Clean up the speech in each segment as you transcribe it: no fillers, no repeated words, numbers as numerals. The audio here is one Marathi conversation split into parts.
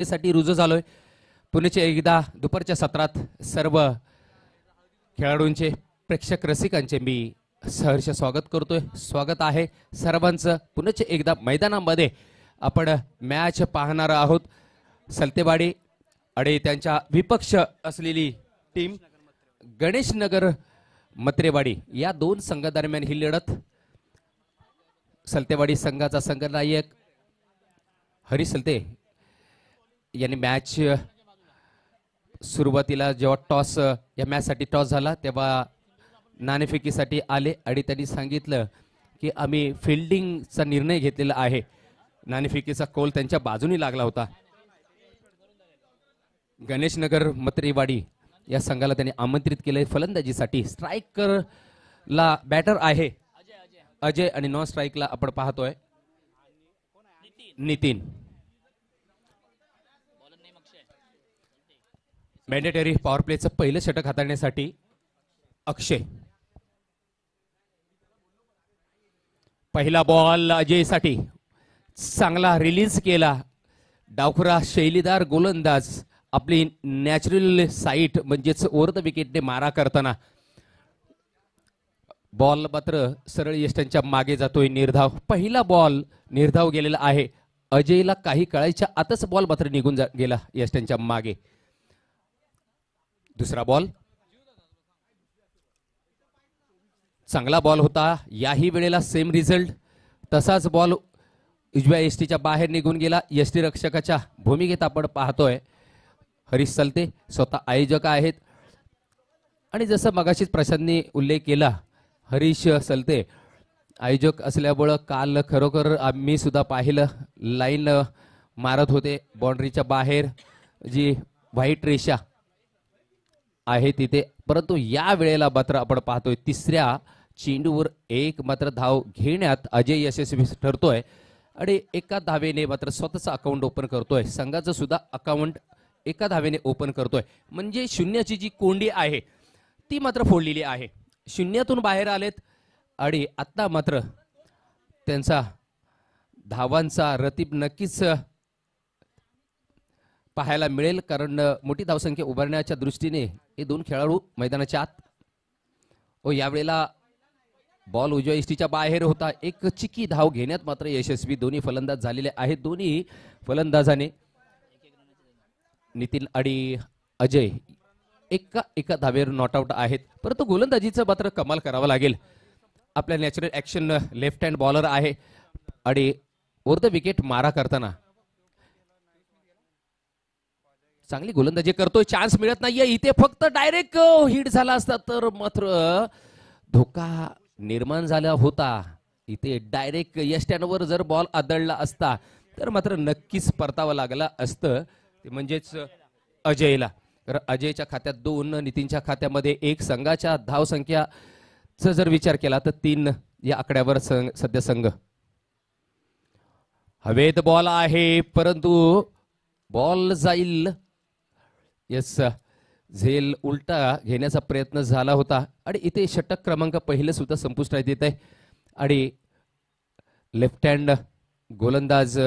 साठी रुजू झालोय. पुण्याचे एकदा दुपारच्या सत्रात सर्व खेळाडूंचे प्रेक्षक रसिकांचे मी सहर्ष स्वागत करतोय. स्वागत आहे सर्वांचं. पुण्याचे एकदा मैदानामध्ये आपण मॅच पाहणार आहोत. सलतेवाडी आणि त्यांच्या विपक्ष असलेली टीम गणेशनगर मत्रेवाडी या दोन संघादरम्यान ही लढत. सलतेवाडी संघाचा संघनायक हरी सलते यांनी मॅच सुरुवातीला जेव्हा टॉस या मॅच साठी टॉस झाला तेव्हा नाणेफेकीसाठी आले आणि त्यांनी सांगितलं की आम्ही फिल्डिंगचा निर्णय घेतलेला आहे. नाणेफेकीचा कौल त्यांच्या बाजूने लागला होता. गणेशनगर मत्रेवाडी या संघाला त्यांनी आमंत्रित केले फलंदाजीसाठी. स्ट्रायकरला बॅटर आहे अजय आणि नॉन स्ट्राईकला आपण पाहतोय नितीन. मॅन्डेटरी पॉवर प्लेचं पहिलं षटक हाताळण्यासाठी अक्षय. पहिला बॉल अजयसाठी चांगला रिलीज केला. डावखुरा शैलीदार गोलंदाज आपली नॅचरल साईट म्हणजेच ओव्हर द विकेटने मारा करताना बॉल मात्र सरळ यष्टांच्या मागे जातोय. निर्धाव पहिला बॉल निर्धाव गेलेला आहे. अजयला काही कळायच्या आताच बॉल मात्र निघून गेला यष्टांच्या मागे. दुसरा बॉल चांगला बॉल होता. याही वेळेला सेम रिझल्ट. तसाच बॉल उजव्या यष्टीच्या बाहेर निघून गेला. यष्टी रक्षकाच्या भूमिकेत आपण पाहतोय हरीश सलते स्वतः आयोजक आहेत. आणि जसं मगाशीच प्रशांतने उल्लेख केला हरीश सलते आयोजक असल्यामुळं काल खरोखर आम्ही सुद्धा पाहिलं लाईन मारत होते बाउंड्रीच्या बाहेर जी व्हाईट रेषा आहे तिथे. परंतु या वेळेला मात्र आपण पाहतोय तिसऱ्या चेंडूवर एक मात्र धाव घेण्यात अजय यशस्वी ठरतोय आणि एका धावेने मात्र स्वतःचं अकाउंट ओपन करतोय. संघाचं सुद्धा अकाउंट एका धावेने ओपन करतोय. म्हणजे शून्याची जी कोंडी आहे ती मात्र फोडलेली आहे. शून्यातून बाहेर आलेत आणि आता मात्र त्यांचा धावांचा रतीब नक्कीच पाहायला मिळेल. कारण मोठी धावसंख्या उभारण्याच्या दृष्टीने हे दोन खेळाडू मैदानाच्या आत. व यावेळेला बॉल उजव्या इष्टीच्या बाहेर होता. एक चिकी धाव घेण्यात मात्र यशस्वी दोन्ही फलंदाज झालेले आहेत. दोन्ही फलंदाजाने नितीन आणि अजय एका धावेवर नॉट आउट आहेत. परंतु गोलंदाजीचं मात्र कमाल करावं लागेल. आपल्या natural action left hand bowler आहे आणि ओव्हर द विकेट मारा करताना चांगली गोलंदाजी करतोय. चान्स मिळत नाहीये इथे. फक्त डायरेक्ट हिट झाला असता तर मात्र धोका निर्माण झाला होता. इथे डायरेक्ट यष्टांवर जर बॉल आदळला असता तर मात्र नक्कीच परतावं लागलं असतं. ते म्हणजेच अजयला. तर अजयच्या खात्यात 2 नितीनच्या खात्यामध्ये 1. संघाच्या धावसंख्याचा जर विचार केला तर 3 या आकड्यावर सध्या संघ. हवेत बॉल आहे परंतु बॉल जाईल. यस झेल उलटा घेण्याचा प्रयत्न झाला होता आणि इथे षटक क्रमांक पहिलं सुद्धा संपुष्टात येत आहे. आणि लेफ्ट हँड गोलंदाज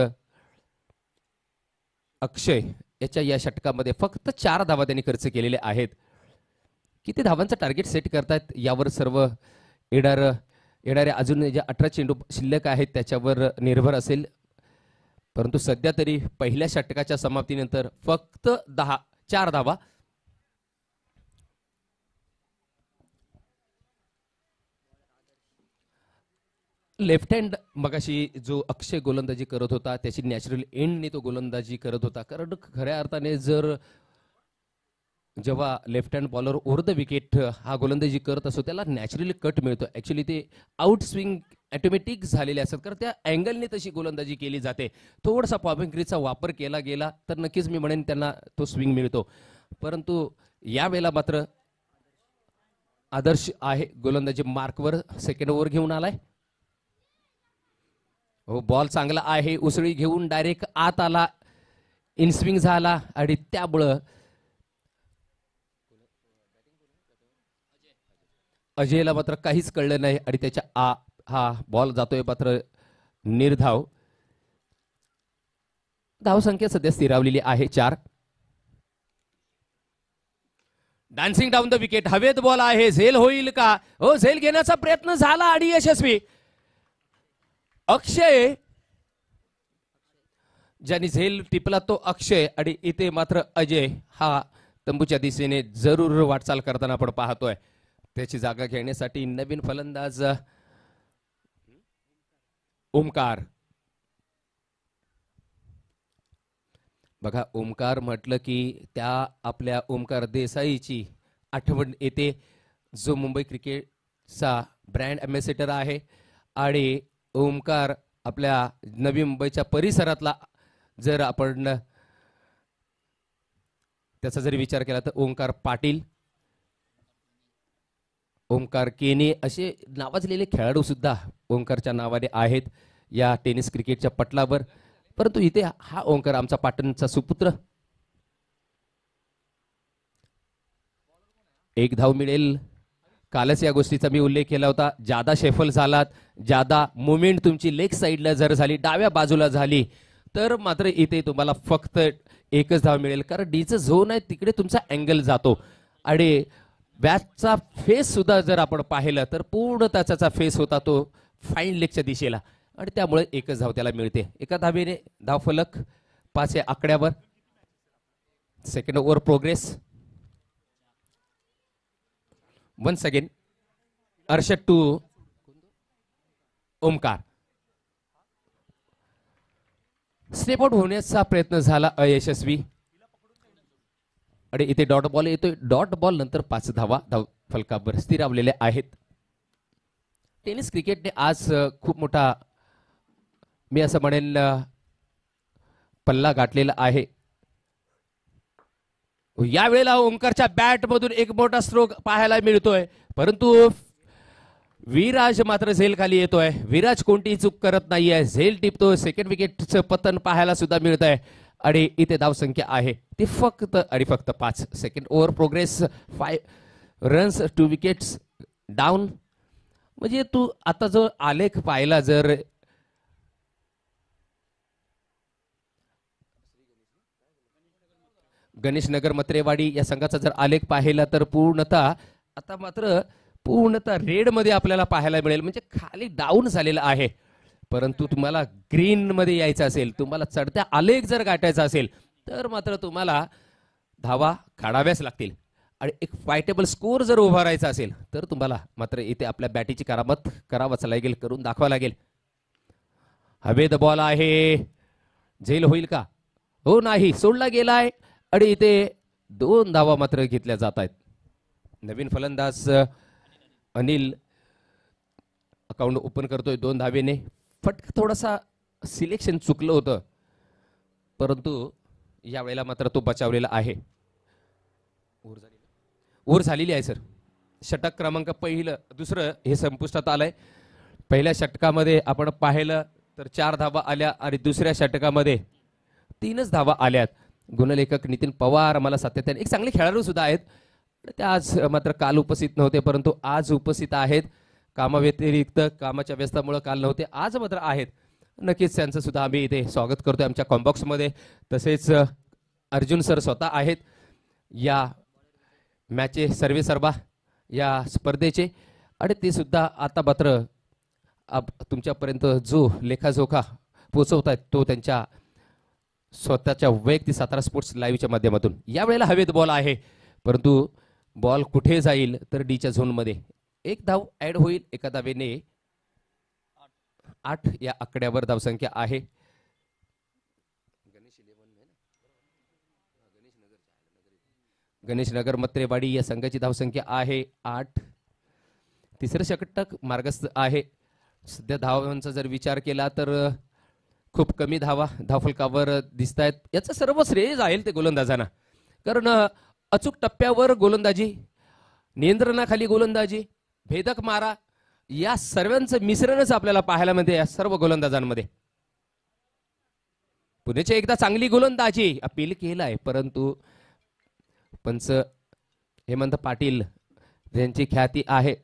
अक्षय याच्या या षटकामध्ये फक्त 4 धावा त्यांनी खर्च केलेले आहेत. किती धावांचं टार्गेट सेट करतायत यावर सर्व येणाऱ्या अजून ज्या 18 चेंडू शिल्लक आहेत त्याच्यावर निर्भर असेल. परंतु सध्या तरी पहिल्या षटकाच्या समाप्तीनंतर फक्त 4 धावा. लेफ्ट हँड मगाशी जो अक्षय गोलंदाजी करत होता त्याची नॅचरल एंडने तो गोलंदाजी करत होता. कारण खऱ्या अर्थाने जर जेव्हा left hand bowler over the wicket हा गोलंदाजी करत असतो त्याला नॅचरली कट मिळतो. ऍक्च्युली ते आउट स्विंग ऑटोमॅटिक झालेले असतात कारण त्या अँगलने तशी गोलंदाजी केली जाते. थोडासा पॉपिंग वापर केला गेला तर नक्कीच मी म्हणेन त्यांना तो स्विंग मिळतो. परंतु यावेळेला मात्र आदर्श आहे गोलंदाजी मार्कवर सेकंड ओव्हर घेऊन आलाय. हो बॉल चांगला आहे. उसळी घेऊन डायरेक्ट आत आला. इनस्विंग झाला आणि त्यामुळं अजयला मात्र काहीच कळलं नाही आणि त्याच्या हा बॉल जातोय मात्र निर्धाव. धावसंख्या सध्या स्थिरावलेली आहे 4. डान्सिंग डाऊन द विकेट, हवेत बॉल आहे, झेल होईल का? हो, झेल घेण्याचा प्रयत्न झाला आणि यशस्वी. अक्षय, ज्यांनी झेल टिपला तो अक्षय, आणि इथे मात्र अजय हा तंबूच्या दिशेने जरूर वाटचाल करताना आपण पाहतोय. त्याची जागा घेण्यासाठी नवीन फलंदाज ओमकार. बघा, ओमकार म्हटलं की त्या आपल्या ओमकार देसाईची आठवण येते, जो मुंबई क्रिकेटचा ब्रँड अँबॅसेडर आहे. आणि ओमकार आपल्या नवी मुंबईच्या परिसरातला जर आपण त्याचा जरी विचार केला तर ओंकार पाटील, ओंकार केने असे नावाजलेले खेळाडू सुद्धा ओंकारच्या नावाने आहेत या टेनिस क्रिकेटच्या पटलावर. परंतु इथे हा ओंकार आमचा पाटणचा सुपुत्र. 1 धाव मिळेल. कालच या गोष्टीचा मी उल्लेख केला होता. जादा शेफल झालात, जादा मुवमेंट तुमची लेग साईडला जर झाली, डाव्या बाजूला झाली, तर मात्र इथे तुम्हाला फक्त 1च धाव मिळेल. कारण डीचं झोन आहे तिकडे तुमचा अँगल जातो. आणि बॅटचा फेस सुद्धा जर आपण पाहिलं तर पूर्ण त्याचा फेस होता तो फाईन लेगच्या दिशेला, आणि त्यामुळे 1च धाव त्याला मिळते. एका धावेने धाव फलक 5 या आकड्यावर. Second over progress. Once again Arshad to Omkar. Step out होण्याचा प्रयत्न झाला, अयशस्वी. आणि इथे डॉट बॉल येतोय. डॉट बॉल नंतर 5 धावा धाव फलकावर स्थिरावलेल्या आहेत. टेनिस क्रिकेटने आज खूप मोठा, मी असं म्हणेन, पल्ला गाठलेला आहे. यावेळेला ओंकारच्या बॅट मधून एक मोठा स्ट्रोक पाहायला मिळतोय, परंतु विराज मात्र झेल खाली येतोय. विराज कोणतीही चूक करत नाहीये, झेल टिपतोय. सेकंड विकेटचं पतन पाहायला सुद्धा मिळत आहे. आणि इथे धाव संख्या आहे ती फक्त आणि फक्त 5. Second over progress, 5 runs 2 wickets down. म्हणजे तू आता जो आलेख पाहिला, जर गणेश नगर मत्रेवाडी या संघाचा जर आलेख पाहिला तर पूर्णतः आता मात्र पूर्णतः रेड मध्ये आपल्याला पाहायला मिळेल. म्हणजे खाली डाऊन झालेला आहे. परंतु तुम्हाला ग्रीन मध्ये यायचं असेल, तुम्हाला चढत्या आलेख जर गाठायचा असेल, तर मात्र तुम्हाला धावा काढाव्याच लागतील. आणि एक फायटेबल स्कोर जर उभा राहायचा असेल तर तुम्हाला मात्र इथे आपल्या बॅटीची करामत करावाच लागेल, करून दाखवा लागेल. हवेत बॉल आहे, झेल होईल का? हो, नाही, सोडला गेलाय. आणि इथे 2 धावा मात्र घेतल्या जात आहेत. नवीन फलंदाज अनिल अकाउंट ओपन करतोय 2 धावेने. फटका थोडासा सिलेक्शन चुकलं होतं, परंतु यावेळेला मात्र तो बचावलेला आहे. ओव्हर झालेली आहे सर. षटक क्रमांक पहिलं दुसरं हे संपुष्टात आलंय. पहिल्या षटकामध्ये आपण पाहिलं तर 4 धावा आल्या आणि दुसऱ्या षटकामध्ये 3च धावा आल्यात. गुणलेखक नितीन पवार मला सातत्याने, एक चांगले खेळाडू सुद्धा आहेत, ते आज मात्र काल उपस्थित नव्हते, परंतु आज उपस्थित आहेत. कामाव्यतिरिक्त कामाच्या व्यस्तामुळे काल नव्हते, आज मात्र आहेत. नक्कीच त्यांचं सुद्धा आम्ही इथे स्वागत करतोय आमच्या कॉम्बॉक्समध्ये. तसेच अर्जुन सर स्वतः आहेत या मॅचचे सर्वे सर्वा या स्पर्धेचे, आणि ते सुद्धा आता मात्र तुमच्यापर्यंत जो लेखाजोखा पोचवत आहेत तो त्यांच्या स्वतःच्या वैयक्तिक सातारा स्पोर्ट्स लाईव्हच्या माध्यमातून. यावेळेला हवेत बॉल आहे, परंतु बॉल कुठे जाईल तर डीच्या झोनमध्ये. 1 धाव ऍड होईल. एका धावेने 8 या आकड्यावर धावसंख्या आहे. गणेश नगर मत्रेवाडी या संघाची धावसंख्या आहे 8. तिसरं षटक मार्गस्थ आहे. सध्या धावांचा जर विचार केला तर खूप कमी धावा धावफलकावर दिसत आहेत. याचं सर्व श्रेय जाईल ते गोलंदाजांना, कारण अचूक टप्प्यावर गोलंदाजी, नियंत्रणाखाली गोलंदाजी, भेदक मारा, या सर्वांचं मिश्रणच आपल्याला पाहायला मिळते या सर्व गोलंदाजांमध्ये. पुण्याची एकदा चांगली गोलंदाजी अपील केलाय, परंतु पंच हेमंत पाटील यांची ख्याती आहे.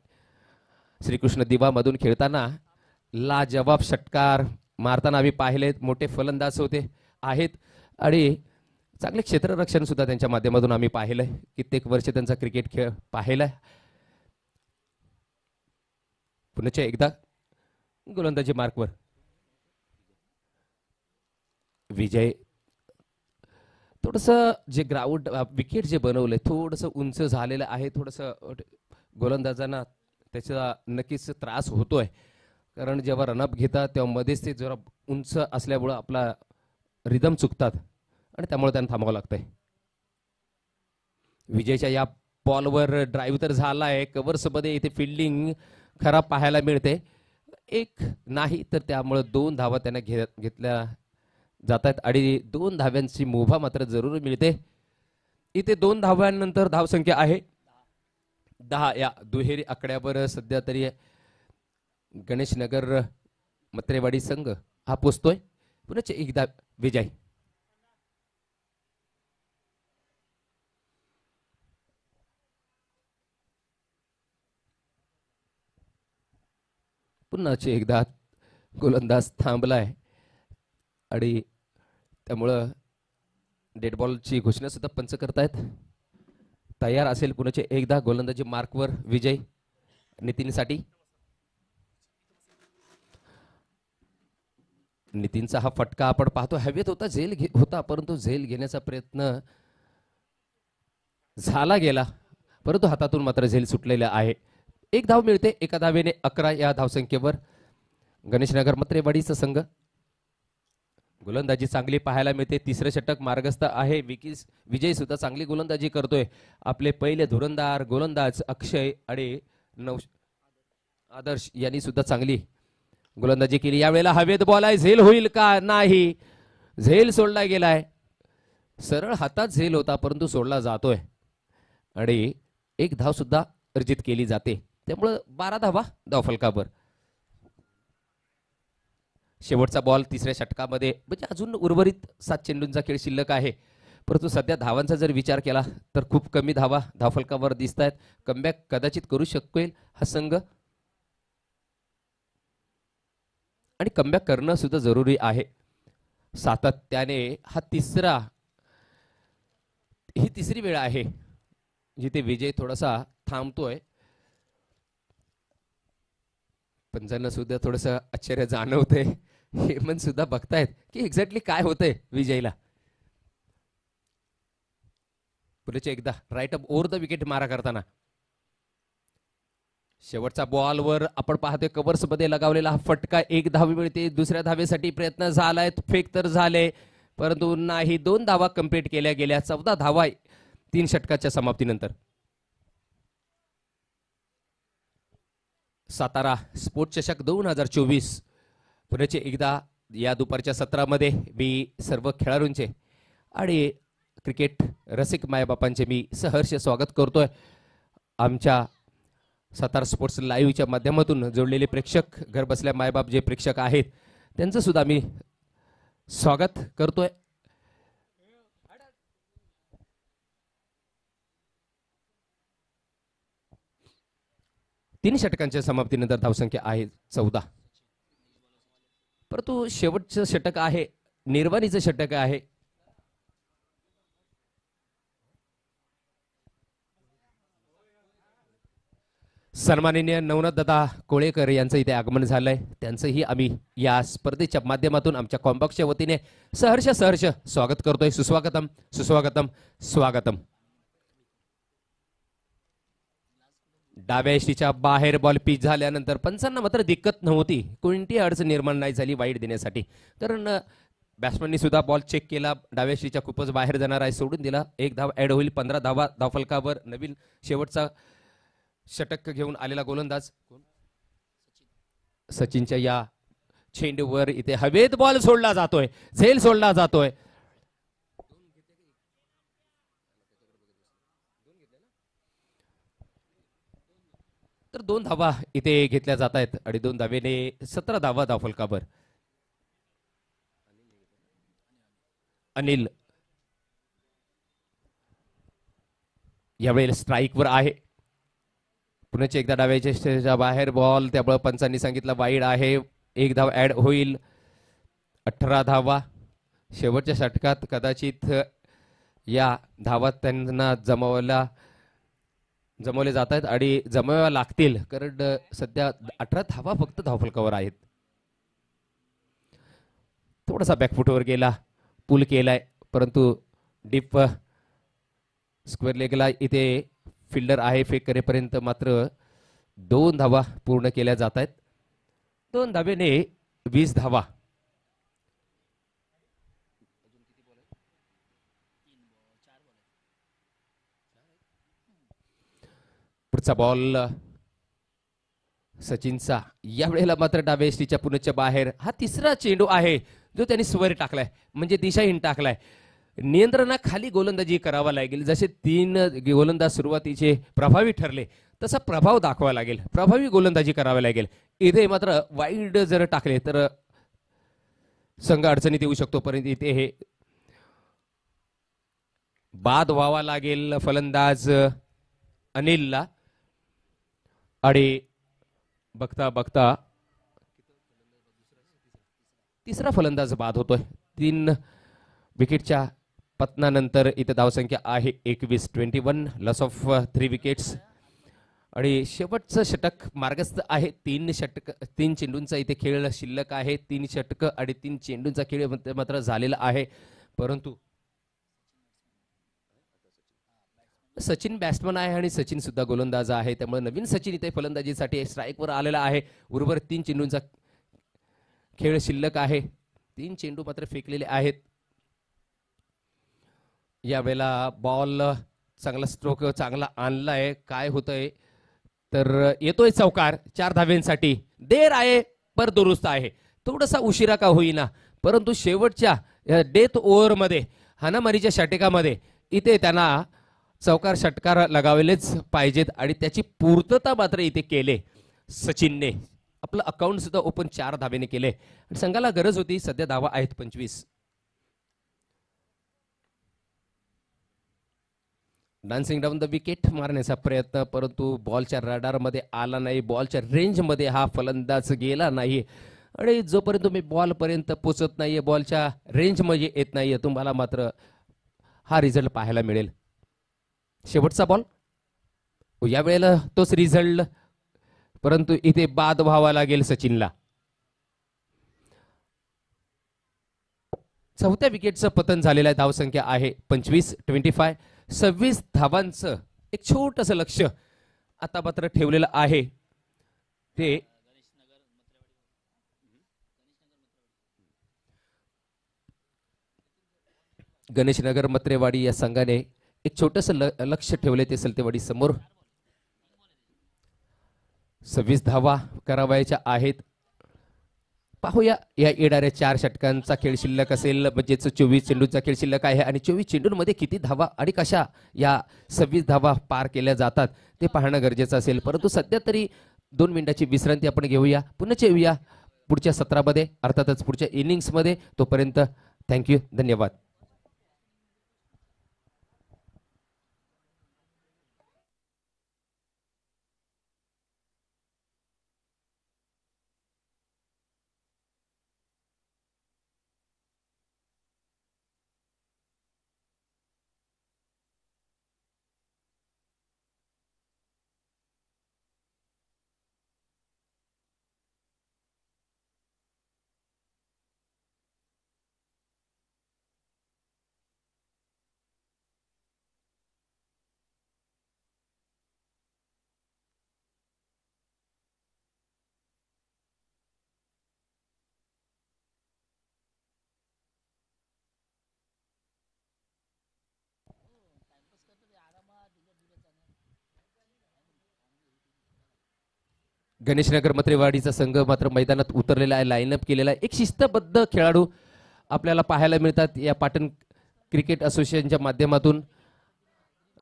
श्रीकृष्ण दिवा मधून खेळताना लाजवाब षटकार मारताना आम्ही पाहिलेत. मोठे फलंदाज होते. आहेत आणि चांगले क्षेत्ररक्षण सुद्धा त्यांच्या माध्यमातून आम्ही पाहिलंय. कित्येक वर्ष त्यांचा क्रिकेट खेळ पाहिलाय. पुन्हा एकदा गोलंदाजी मार्कवर विजय. थोडस जे ग्राउंड विकेट जे बनवलंय थोडस उंच झालेलं आहे. थोडस गोलंदाजांना त्याचा नक्कीच त्रास होतोय, कारण जेव्हा रनअप घेतात तेव्हा मध्येच ते जरा उंच असल्यामुळं आपला रिदम चुकतात आणि त्यामुळे त्यांना थांबावं लागतंय. विजयच्या या बॉलवर ड्राईव्ह तर झाला आहे. कव्हर्समध्ये इथे फिल्डिंग खराब पाहायला मिळते. एक नाही तर त्यामुळे 2 धावा त्यांना घेतल्या जात आहेत आणि 2 धाव्यांची मुभा मात्र जरूर मिळते. इथे 2 धाव्यांनंतर धावसंख्या आहे 10. या दुहेरी आकड्यावर सध्या तरी गणेशनगर मत्रेवाडी संघ हा पोचतोय. पुन्हा एकदा विजय. पुन्हा एकदा गोलंदाज थांबलाय आणि त्यामुळं डेड बॉलची घोषणा सुद्धा पंच करतायत. तयार असेल पुन्हा एकदा गोलंदाजी मार्कवर विजय नितीनसाठी. नितीनचा हा फटका आपण पाहतो हवेत होता, झेल होता, परंतु झेल घेण्याचा प्रयत्न झाला गेला, परंतु हातातून मात्र झेल सुटलेला आहे. 1 धाव मिळते. एका धावेने 11 या धावसंख्येवर गणेशनगर मत्रेवाडीचा संघ. गोलंदाजी चांगली पाहायला मिळते. 3रं षटक मार्गस्थ आहे. विजय सुद्धा चांगली गोलंदाजी करतोय. आपले पहिले धुरंदार गोलंदाज अक्षय आणि आदर्श यांनी सुद्धा चांगली गोलंदाजी केली. यावेळेला हवेत बॉल आहे. झेल होईल का? नाही, झेल सोडला गेलाय. सरळ हातात झेल होता परंतु सोडला जातोय आणि 1 धाव सुद्धा अर्जित केली जाते. त्यामुळे 12 धावा धावफलकावर. शेवटचा बॉल 3ऱ्या षटकामध्ये, म्हणजे अजून उर्वरित 7 चेंडूंचा खेळ शिल्लक आहे, परंतु सध्या धावांचा जर विचार केला तर खूप कमी धावा धावफलकावर दिसत आहेत. कमबॅक कदाचित करू शकेल हा संघ आणि कमबॅक करणं सुद्धा जरुरी आहे. सातत्याने ही तिसरी वेळ आहे जिथे विजय थोडासा थांबतोय. पंचांना सुद्धा थोडस आश्चर्य जाणवतंय. हेमंत सुद्धा बघतायत की एक्झॅक्टली काय होतंय विजयला. पुढे एकदा right up over the wicket मारा करताना शेवटच्या बॉलवर आपण पाहतोय कव्हर्स मध्ये लगावलेला हा फटका. 1 धाव मिळते. 2ऱ्या धावेसाठी प्रयत्न झालाय, फेक तर झाले परंतु नाही. 2 धावा कंप्लीट केल्या गेल्या. 14 धावा 3 षटकाच्या समाप्तीनंतर. सातारा स्पोर्ट चषक 2024 पुण्याचे एकदा या दुपारच्या सत्रामध्ये मी सर्व खेळाडूंचे आणि क्रिकेट रसिक मायबापांचे मी सहर्ष स्वागत करतोय. आमच्या सातारा स्पोर्ट्स लाईव्हच्या माध्यमातून जोडलेले प्रेक्षक, घर बसल्या मायबाप जे प्रेक्षक आहेत त्यांचं सुद्धा मी स्वागत करतोय. तीन षटकांच्या समाप्तीनंतर धावसंख्या आहे 14. परंतु शेवटचं षटक आहे, निर्वाणीचं षटक आहे. सन्माननीय नवनाथदादा कोळेकर यांचं इथे आगमन झालंय. त्यांचंही आम्ही या स्पर्धेच्या माध्यमातून आमच्या कॉम्बॉक्सच्या वतीने सहर्ष स्वागत करतोय. सुस्वागतम, सुस्वागतम, स्वागतम. डाव्या यष्टीच्या बाहेर बॉल पिच झाल्यानंतर पंचांना मात्र दिक्कत नव्हती, कोणतीही अडचण निर्माण नाही झाली वाईट देण्यासाठी, कारण बॅट्समननी सुद्धा बॉल चेक केला. डाव्या यष्टीच्या खूपच बाहेर जाणार आहे, सोडून दिला. 1 धाव ऍड होईल. 15 धावा धावफलकावर. नवीन शेवटचा षटक घेऊन आलेला गोलंदाज सचिनच्या या चेंडूवर इथे हवेत बॉल सोडला जातोय, झेल सोडला जातोय. तर 2 धावा इथे घेतल्या जात आहेत आणि 2 धावेने 17 धावा धावफलकावर. अनिल यावेळी स्ट्राईकवर आहे. पुन्हा एकदा डाव्याच्या बाहेर बॉल, त्यामुळे पंचांनी सांगितलं वाईड आहे. 1 धाव ऍड होईल. 18 धावा शेवटच्या षटकात कदाचित या धावा त्यांना जमवले जात आहेत आणि जमवाव्या लागतील, कारण सध्या 18 धावा फक्त धावफलकावर आहेत. थोडासा बॅकफुटवर गेला, पुल केलाय, परंतु डीप स्क्वेअर लेगला इथे फिल्डर आहे. फेक करेपर्यंत मात्र 2 धावा पूर्ण केल्या जात आहेत. 2 धावेने 20 धावा. पुढचा बॉल सचिनचा, या वेळेला मात्र डाव्या एसटीच्या पुण्याच्या बाहेर. हा तिसरा चेंडू आहे जो त्यांनी स्वर टाकलाय, म्हणजे दिशाहीन टाकलाय. नियंत्रणाखाली गोलंदाजी करावा लागेल. जसे 3 गोलंदाज सुरुवातीचे प्रभावी ठरले तसा प्रभाव दाखवा लागेल, प्रभावी गोलंदाजी करावी लागेल. इथे मात्र वाईड जर टाकले तर संघ अडचणीत येऊ शकतो. परंतु इथे हे बाद व्हावा लागेल फलंदाज अनिलला. आणि बघता बघता तिसरा फलंदाज बाद होतोय. 3 विकेटच्या पतनानंतर इथे धावसंख्या आहे 21 लॉस ऑफ 3 विकेट्स. आणि शेवटचं षटक मार्गस्थ आहे. 3 चेंडूंचा इथे खेळ शिल्लक आहे. 3 षटक आणि 3 चेंडूंचा खेळ मात्र झालेला आहे. परंतु सचिन बॅट्समन आहे आणि सचिन सुद्धा गोलंदाज आहे, त्यामुळे नवीन सचिन इथे फलंदाजीसाठी स्ट्राईकवर आलेला आहे. उर्वरित 3 चेंडूंचा खेळ शिल्लक आहे. 3 चेंडू मात्र फेकलेले आहेत. यावेळेला बॉल चांगला स्ट्रोक चांगला आणलाय. काय होतंय तर येतोय चौकार 4 धाव्यांसाठी. देर आहे पर दुरुस्त आहे. थोडासा उशिरा का होईना, परंतु शेवटच्या डेथ ओव्हरमध्ये हाणामारीच्या षटकामध्ये इथे त्यांना चौकार षटकार लगावलेच पाहिजेत आणि त्याची पूर्तता मात्र इथे केले सचिनने. आपलं अकाउंट सुद्धा ओपन 4 धावेने केले. संघाला गरज होती, सध्या धावा आहेत 25. डान्सिंग डाऊन द विकेट मारण्याचा प्रयत्न, परंतु बॉलच्या रडारमध्ये आला नाही. बॉलच्या रेंजमध्ये हा फलंदाज गेला नाही. आणि जोपर्यंत तुम्ही बॉलपर्यंत पोचत नाहीये, बॉलच्या रेंजमध्ये येत नाहीये, तुम्हाला मात्र हा रिझल्ट पाहायला मिळेल. शेवटचा बॉल, या वेळेला तोच रिझल्ट, परंतु इथे बाद व्हावा लागेल सचिनला. 4थ्या विकेटचं पतन झालेलं आहे. धावसंख्या आहे 25. 26 धावांचं एक छोटंसं लक्ष आता मात्र ठेवलेलं आहे. ते गणेशनगर मत्रेवाडी या संघाने एक छोटंसं लक्ष ठेवले ते सलतेवाडी समोर. 26 धावा करावायच्या आहेत. पाहूया या येणाऱ्या 4 षटकांचा खेळ शिल्लक असेल, म्हणजेच 24 चेंडूंचा खेळ शिल्लक आहे आणि 24 चेंडूंमध्ये किती धावा आणि कशा या 26 धावा पार केल्या जातात ते पाहणं गरजेचं असेल. परंतु सध्या तरी 2 मिनिटाची विश्रांती आपण घेऊया. पुन्हा येऊया पुढच्या सत्रामध्ये, अर्थातच पुढच्या इनिंग्समध्ये. तोपर्यंत थँक्यू, धन्यवाद. गणेशनगर मत्रेवाडीचा संघ मात्र मैदानात उतरलेला आहे, लाईनअप केलेला आहे. एक शिस्तबद्ध खेळाडू आपल्याला पाहायला मिळतात या पाटण क्रिकेट असोसिएशनच्या माध्यमातून.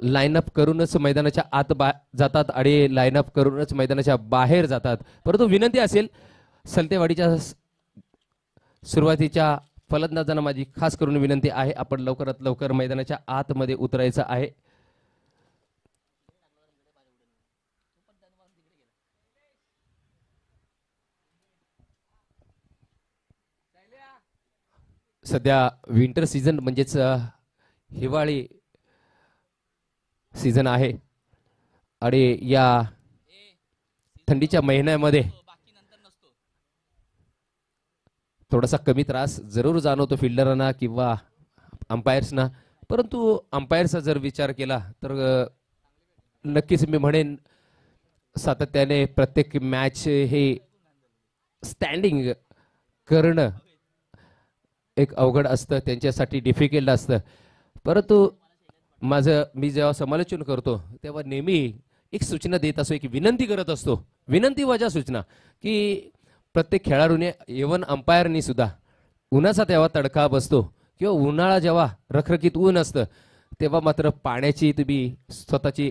लाईनअप करूनच मैदानाच्या आत जातात आणि लाईनअप करूनच मैदानाच्या बाहेर जातात. परंतु विनंती असेल सलतेवाडीच्या सुरुवातीच्या फलंदाजांना माझी खास करून विनंती आहे, आपण लवकरात लवकर मैदानाच्या आतमध्ये उतरायचं आहे. सध्या विंटर सीझन म्हणजेच हिवाळी सीझन आहे आणि या थंडीच्या महिन्यामध्ये थोडासा कमी त्रास जरूर जाणवतो फिल्डरांना किंवा अंपायर्सना, परंतु अंपायरचा जर विचार केला तर नक्कीच मी म्हणेन सातत्याने प्रत्येक मॅच हे स्टँडिंग करणं एक अवघड असतं, त्यांच्यासाठी डिफिकल्ट असतं. परंतु मी जेव्हा समालोचन करतो तेव्हा नेहमी एक सूचना देत असतो, एक विनंती करत असतो. विनंती वजा सूचना की प्रत्येक खेळाडूने इव्हन अंपायरनी सुद्धा उन्हाचा तेव्हा तडका बसतो किंवा उन्हाळा जेव्हा रखरखीत ऊन असतं तेव्हा मात्र पाण्याची तुम्ही स्वतःची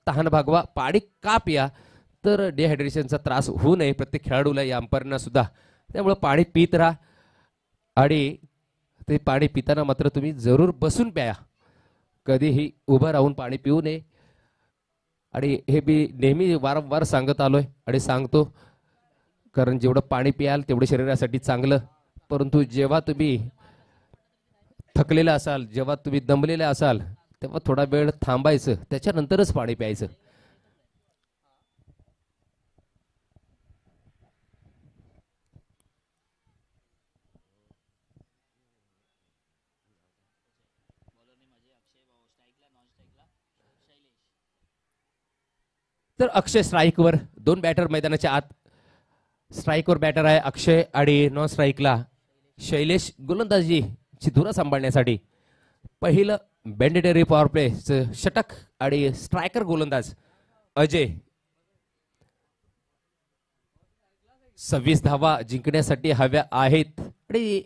तहान भागवा, पाणी का पिया, तर डिहायड्रेशनचा त्रास होऊ नये प्रत्येक खेळाडूला या अंपायरना सुद्धा. त्यामुळे पाणी पित राहा आणि ते पाणी पिताना मात्र तुम्ही जरूर बसून प्या, कधीही उभं राहून पाणी पिऊ नये. आणि हे मी नेहमी वारंवार सांगत आलोय आणि सांगतो, कारण जेवढं पाणी पियाल तेवढं शरीरासाठी चांगलं. परंतु जेव्हा तुम्ही थकलेला असाल, जेव्हा तुम्ही दमलेले असाल तेव्हा थोडा वेळ थांबायचं, त्याच्यानंतरच पाणी प्यायचं. तर अक्षय स्ट्राईकवर, दोन बॅटर मैदानाच्या आत. स्ट्राईकवर बॅटर आहे अक्षय आणि नॉन स्ट्राईकला शैलेश. गोलंदाजीची धुरा सांभाळण्यासाठी पहिलं बँडेटरी पॉवर प्ले षटक आणि स्ट्रायकर गोलंदाज अजय. 26 धावा जिंकण्यासाठी हव्या आहेत आणि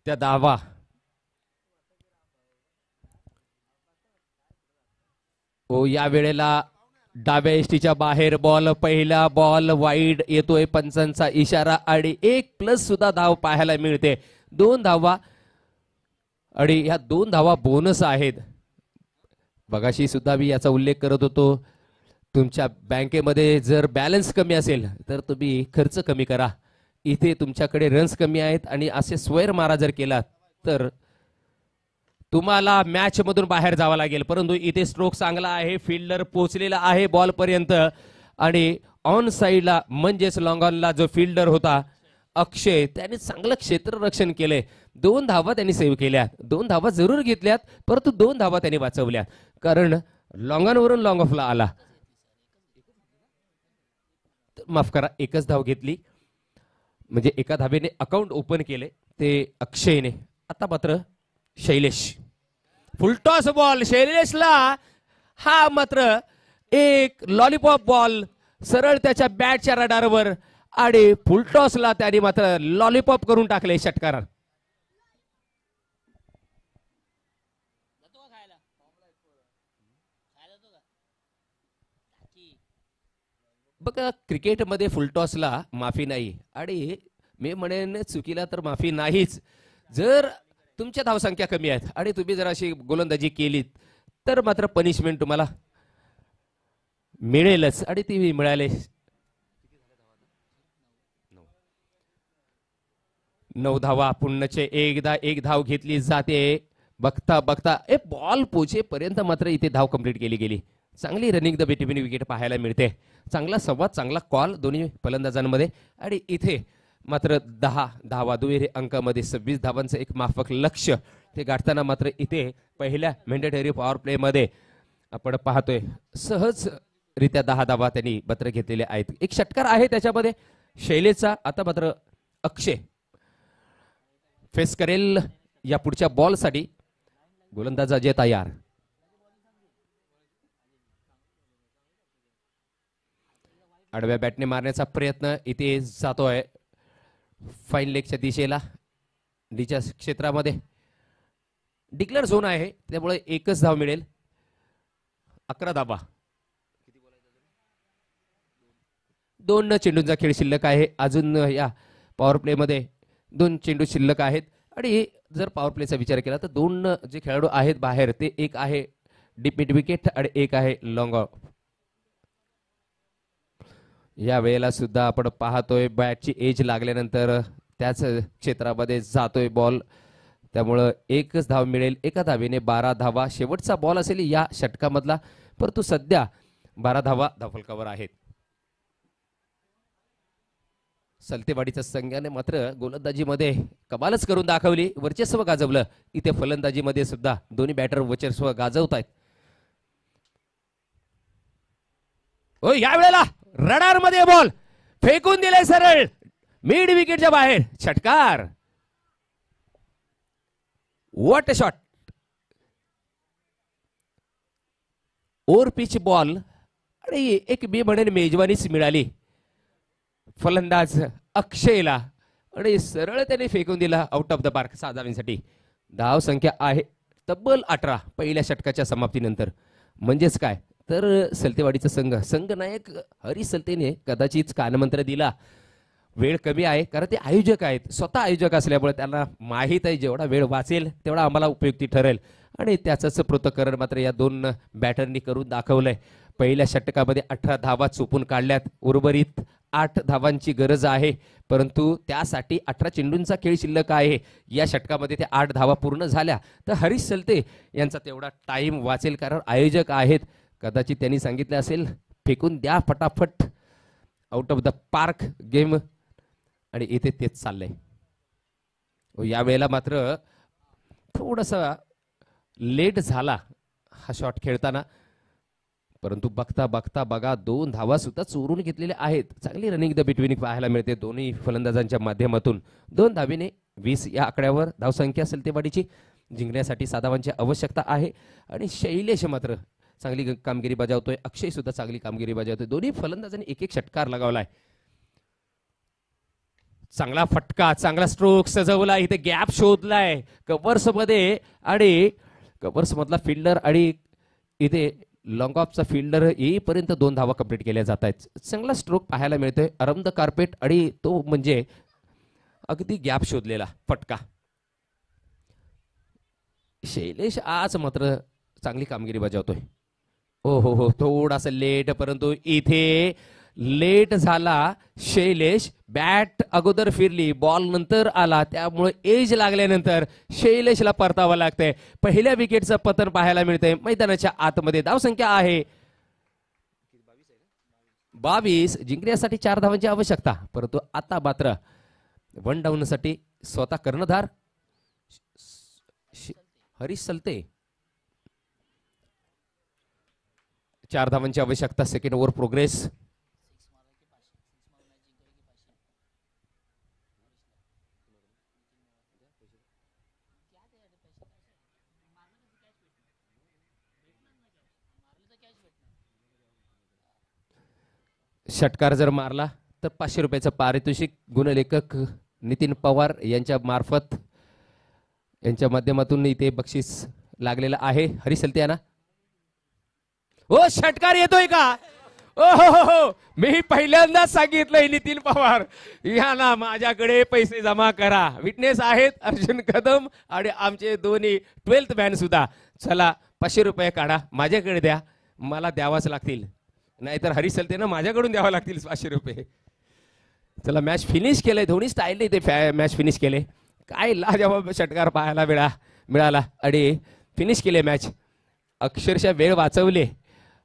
त्या धावा या वेळेला डाव्या एसटीच्या बाहेर बॉल. पहिला बॉल वाईड येतोय, पंचांचा इशारा आणि 1+ सुद्धा धाव पाहायला मिळते. 2 धावा आणि ह्या 2 धावा बोनस आहेत. बघाशी सुद्धा मी याचा उल्लेख करत होतो, तुमच्या बँकेमध्ये जर बॅलन्स कमी असेल तर तुम्ही खर्च कमी करा. इथे तुमच्याकडे रन्स कमी आहेत आणि असे स्क्वेअर मारा जर केला तर तुम्हाला मॅच मधून बाहेर जावं लागेल. परंतु इथे स्ट्रोक चांगला आहे, फिल्डर पोहोचलेला आहे बॉल पर्यंत आणि ऑन साइडला म्हणजेच लॉंग ऑनला जो फिल्डर होता अक्षय, त्याने चांगलं क्षेत्ररक्षण केले. 2 धावा त्यांनी सेव्ह केल्यात, 2 धावा जरूर घेतल्यात, परंतु 2 धावा त्यांनी वाचवल्यात, कारण लॉंग ऑनवरून लॉंग ऑफला आला. माफ करा, 1च धाव घेतली, म्हणजे एका धावेने अकाउंट ओपन केले ते अक्षयने. आता मात्र शैलेश, फुलटॉस बॉल शैलेशला. हा मात्र एक लॉलीपॉप बॉल सरळ त्याच्या बॅटच्या रडारवर आणि फुलटॉसला त्याने मात्र लॉलीपॉप करून टाकले षटकार. बघा, क्रिकेटमध्ये फुलटॉसला माफी नाही आणि मी म्हणेन चुकीला तर माफी नाहीच. जर तुमच्या धावसंख्या कमी आहेत आणि तुम्ही जर अशी गोलंदाजी केलीत तर मात्र पनिशमेंट तुम्हाला मिळेलच आणि ती मिळाले. 9 धावा, पुन्हाचे एकदा 1 धाव घेतली जाते. बघता बघता बॉल पोचेपर्यंत मात्र इथे धाव कंप्लीट केली गेली. चांगली रनिंग द बिटवीन विकेट पाहायला मिळते. चांगला संवाद, चांगला कॉल दोन्ही फलंदाजांमध्ये आणि इथे मात्र 10 धावा दुहेरी अंकामध्ये 26 धावांचं एक माफक लक्ष्य ते गाठताना मात्र इथे पहिल्या मॅन्डेटरी पॉवर प्ले मध्ये आपण पाहतोय सहजरित्या 10 धावा त्यांनी मात्र घेतलेले आहेत. एक षटकार आहे त्याच्यामध्ये शैलेशचा. आता मात्र अक्षय फेस करेल या पुढच्या बॉल साठी. गोलंदाज अजय तयार. आडव्या बॅटने मारण्याचा प्रयत्न इथे जातोय फाईन लेगच्या दिशेला. डीच्या क्षेत्रामध्ये डिक्लेअर झोन आहे त्यामुळे 1च धाव मिळेल. 11 धावा. 2 चेंडूंचा खेळ शिल्लक आहे अजून. या पॉवर प्ले मध्ये 2 चेंडू शिल्लक आहेत आणि जर पॉवर प्लेचा विचार केला तर 2 जे खेळाडू आहेत बाहेर ते एक आहे डीप मिड विकेट आणि एक आहे लॉंग ऑफ. या वेळेला सुद्धा आपण पाहतोय बॅटची एज लागल्यानंतर त्याच क्षेत्रामध्ये जातोय बॉल, त्यामुळं एकच धाव मिळेल. एका धावेने 12 धावा शेवटचा बॉल असेल या षटकामधला, परंतु सध्या 12 धावा धावफलकावर आहेत. सलतेवाडीच्या संघाने मात्र गोलंदाजीमध्ये कमालच करून दाखवली, वर्चस्व गाजवलं. इथे फलंदाजीमध्ये सुद्धा दोन्ही बॅटर वर्चस्व गाजवत आहेत. ओ यावेळेला रडार मध्ये बॉल फेकून दिले सरळ मिड विकेटच्या बाहेर. षटकार, what a shot. Over pitch ball आणि एक मी म्हणेन मेजवानीच मिळाली फलंदाज अक्षयला आणि सरळ त्याने फेकून दिला आउट ऑफ द पार्क. 6 धावांसाठी धाव संख्या आहे तब्बल 18 पहिल्या षटकाच्या समाप्तीनंतर. म्हणजेच काय तर सलतेवाडीचा संघनायक हरी सलतेने कदाचित कानमंत्र दिला. वेळ कमी आहे कारण ते आयोजक आहेत, स्वतः आयोजक असल्यामुळे त्यांना माहीत आहे जेवढा वेळ वाचेल तेवढा आम्हाला उपयुक्ती ठरेल. आणि त्याचंच पृथक्करण मात्र या दोन बॅटरनी करून दाखवलंय. पहिल्या षटकामध्ये 18 धावा चुपून काढल्यात. उर्वरित 8 धावांची गरज आहे, परंतु त्यासाठी 18 चेंडूंचा खेळ शिल्लक आहे. या षटकामध्ये त्या 8 धावा पूर्ण झाल्या तर हरीश सलते यांचा तेवढा टाइम वाचेल कारण आयोजक आहेत. कदाचित त्यांनी सांगितले असेल फेकून द्या फटाफट out of the park game, आणि इथे तेच चाललंय. या वेळेला मात्र थोडासा लेट झाला हा शॉट खेळताना, परंतु बघता बघता बघा 2 धावा सुद्धा चोरून घेतलेल्या आहेत. चांगली रनिंग द बिटवीन पाहायला मिळते दोन्ही फलंदाजांच्या माध्यमातून. 2 धावेने 20 या आकड्यावर धावसंख्या सलतेवाडीची जिंकण्यासाठी 7 धावांची आवश्यकता आहे. आणि शैलेश मात्र चांगली कामगिरी बजावतोय, अक्षय सुद्धा चांगली कामगिरी बजावतोय. दोन्ही फलंदाजांनी एक एक षटकार लगावलाय. चांगला फटका, चांगला स्ट्रोक सजवला. इथे गॅप शोधलाय कव्हर्स मध्ये आणि कव्हर्स मधला फिल्डर आणि इथे लॉंग ऑफचा फिल्डर येईपर्यंत 2 धावा कंप्लीट केल्या जात आहेत. चांगला स्ट्रोक पाहायला मिळतोय. अरम द कार्पेट आणि तो म्हणजे अगदी गॅप शोधलेला फटका. शैलेश आज मात्र चांगली कामगिरी बजावतोय. हो हो हो थोडासा लेट, परंतु इथे लेट झाला. शैलेश बॅट अगोदर फिरली, बॉल नंतर आला, त्यामुळे एज लागल्यानंतर शैलेशला परतावं लागतंय. पहिल्या विकेटचं पतन पाहायला मिळतंय. मैदानाच्या आतमध्ये धावसंख्या आहे 22. जिंकण्यासाठी 4 धावांची आवश्यकता, परंतु आता मात्र 1 डाऊन साठी स्वतः कर्णधार हरीश सलते. 4 धावांची आवश्यकता. Second over progress. षटकार जर मारला तर 500 रुपयाचं पारितोषिक गुणलेखक नितीन पवार यांच्या मार्फत यांच्या माध्यमातून इथे बक्षीस लागलेलं आहे. हरीश सलते यांना ओ षटकार येतोय का? ओ हो मी पहिल्यांदाच सांगितलंय नितीन पवार यांना माझ्याकडे पैसे जमा करा. विटनेस आहेत अर्जुन कदम आणि आमचे दोन्ही 12th मॅन सुद्धा. चला 500 रुपये काढा, माझ्याकडे द्या, मला द्यावाच लागतील, नाहीतर हरीश सलते ना माझ्याकडून द्यावं लागतील 500 रुपये. चला मॅच फिनिश केलंय. दोन्ही स्टाईलने ते मॅच फिनिश केले. काय लाजवाब षटकार पाहायला मिळाला आणि फिनिश केले मॅच. अक्षरशः वेळ वाचवले.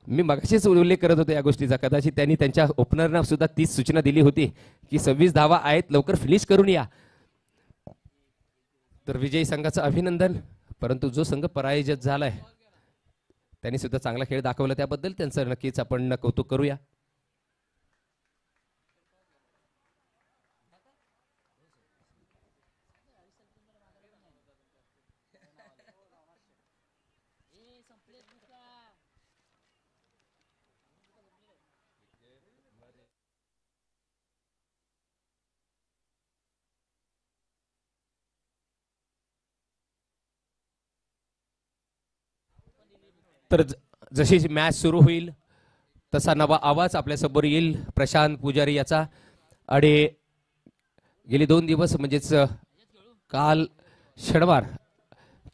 मी मगाशीच उल्लेख करत होतो या गोष्टीचा. कदाचित त्यांनी त्यांच्या ओपनरना सुद्धा तीच सूचना दिली होती की 26 धावा आहेत, लवकर फिनिश करून या. तर विजयी संघाचं अभिनंदन. परंतु जो संघ पराजित झालाय त्यांनी सुद्धा चांगला खेळ दाखवला, त्याबद्दल त्यांचं नक्कीच आपण कौतुक करूया. तर जशी मॅच सुरू होईल तसा नवा आवाज आपल्यासमोर येईल प्रशांत पुजारी याचा. आणि गेली 2 दिवस म्हणजेच काल शनिवार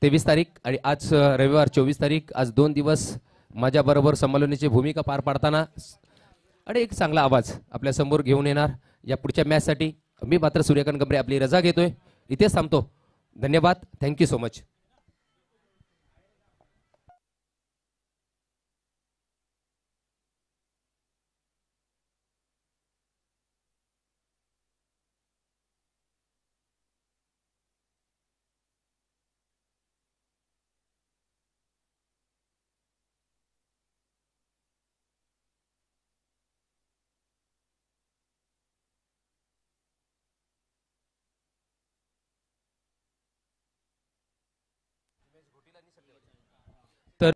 23 तारीख आणि आज रविवार 24 तारीख, आज 2 दिवस माझ्याबरोबर संमेलनाची भूमिका पार पाडताना आणि एक चांगला आवाज आपल्यासमोर घेऊन येणार या पुढच्या मॅचसाठी मी मात्र सूर्यकांत गमरे आपली रजा घेतोय, इथेच थांबतो. धन्यवाद. Thank you so much.